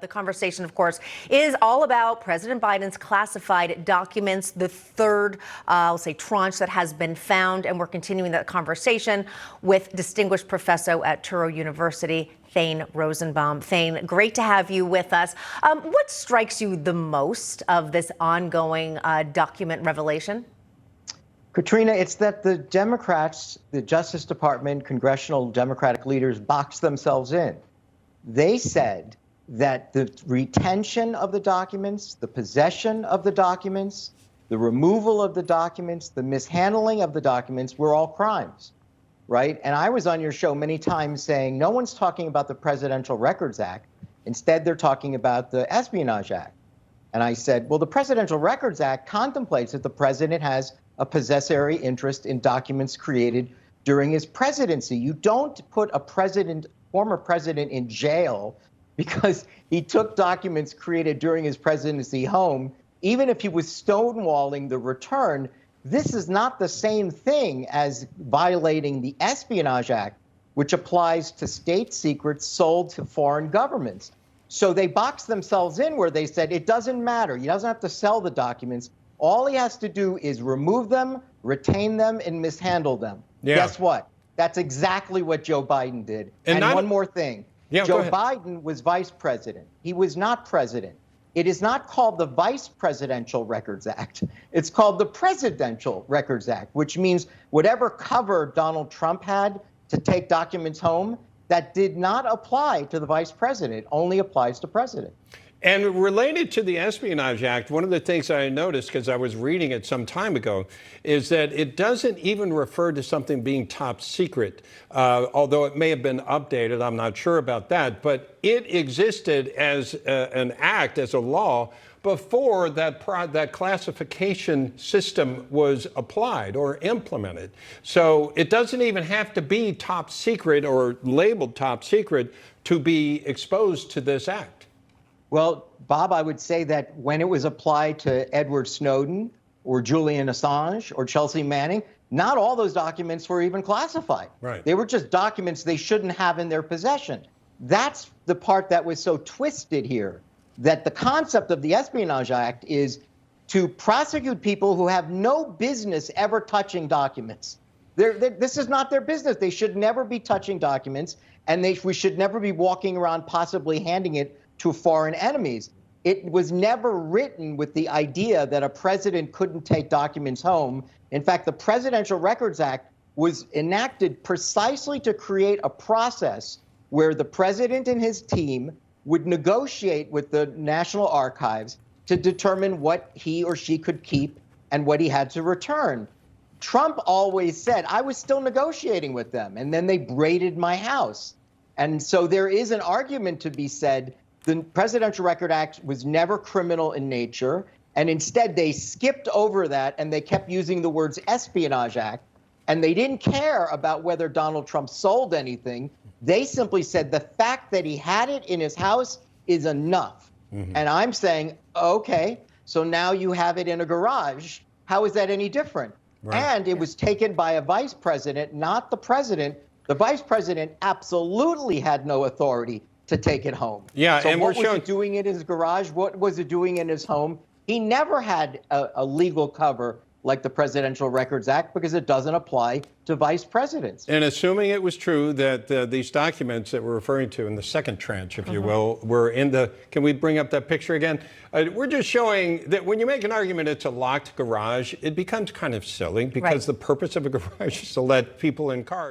The conversation, of course, is all about President Biden's classified documents, the third, I'll say, tranche that has been found. And we're continuing that conversation with distinguished professor at Touro University, Thane Rosenbaum. Thane, great to have you with us. What strikes you the most of this ongoing document revelation? Katrina, it's that the Democrats, the Justice Department, congressional Democratic leaders boxed themselves in. They said that the retention of the documents, the possession of the documents, the removal of the documents, the mishandling of the documents were all crimes, right? And I was on your show many times saying no one's talking about the Presidential Records Act. Instead, they're talking about the Espionage Act. And I said, well, the Presidential Records Act contemplates that the president has a possessory interest in documents created during his presidency. You don't put a former president in jail because he took documents created during his presidency home, even if he was stonewalling the return. This is not the same thing as violating the Espionage Act, which applies to state secrets sold to foreign governments. So they boxed themselves in where they said it doesn't matter. He doesn't have to sell the documents. All he has to do is remove them, retain them, and mishandle them. Yeah. Guess what? That's exactly what Joe Biden did. And one more thing. Yeah, Joe Biden was vice president. He was not president. It is not called the Vice Presidential Records Act. It's called the Presidential Records Act, which means whatever cover Donald Trump had to take documents home, that did not apply to the vice president. It only applies to president. And related to the Espionage Act, one of the things I noticed, because I was reading it some time ago, is that it doesn't even refer to something being top secret, although it may have been updated. I'm not sure about that. But it existed as an act, as a law, before that classification system was applied or implemented. So it doesn't even have to be top secret or labeled top secret to be exposed to this act. Well, Bob, I would say that when it was applied to Edward Snowden or Julian Assange or Chelsea Manning, not all those documents were even classified. Right. They were just documents they shouldn't have in their possession. That's the part that was so twisted here, that the concept of the Espionage Act is to prosecute people who have no business ever touching documents. This is not their business. They should never be touching documents, and we should never be walking around possibly handing it to foreign enemies. It was never written with the idea that a president couldn't take documents home. In fact, the Presidential Records Act was enacted precisely to create a process where the president and his team would negotiate with the National Archives to determine what he or she could keep and what he had to return. Trump always said, I was still negotiating with them, and then they raided my house. And so there is an argument to be said. The Presidential Record Act was never criminal in nature, and instead they skipped over that and they kept using the words Espionage Act, and they didn't care about whether Donald Trump sold anything. They simply said the fact that he had it in his house is enough. Mm-hmm. And I'm saying, okay, so now you have it in a garage. How is that any different? Right. And it was taken by a vice president, not the president. The vice president absolutely had no authority to take it home. Yeah, so and what was it doing in his garage? What was it doing in his home? He never had a legal cover like the Presidential Records Act because it doesn't apply to vice presidents. And assuming it was true that these documents that we're referring to in the second tranche, if you will, were in the, can we bring up that picture again? We're just showing that when you make an argument it's a locked garage, it becomes kind of silly because the purpose of a garage is to let people in cars.